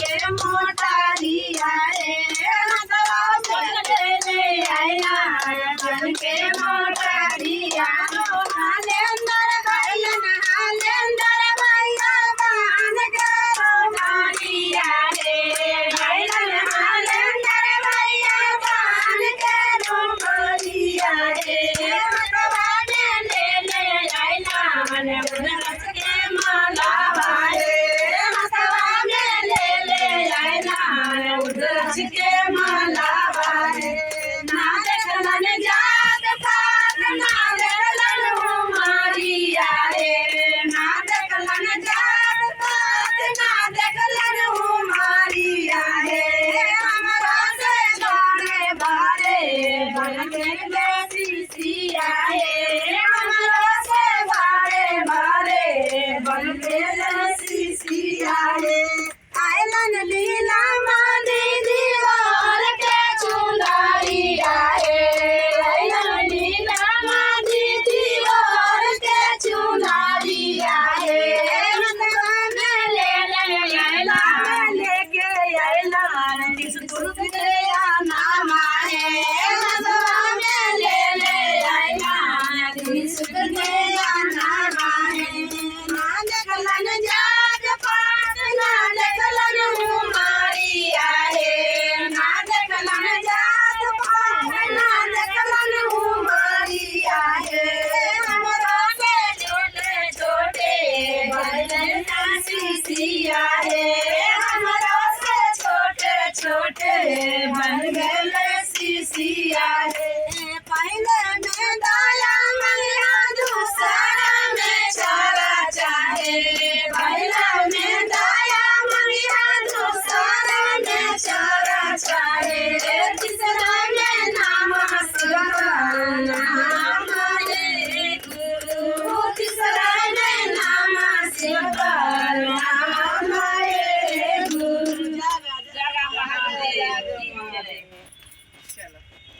के मोटा दिया रे मतवा ले आया बन के मोटा दिया हाले अंदर भैया बान के रोमारिया रे हाले अंदर भैया बान के रोमारिया रे मतवा ले आया मन रस के माला के माला वारे ना देखलन जात पात ना देखलन मारिया रे ना देखलन जात पात ना देखलन मारिया रे हमरा से गाने बारे बन के बेसी सिया रे हमरा से बारे बन के बेसी सिया रे आयलन लीला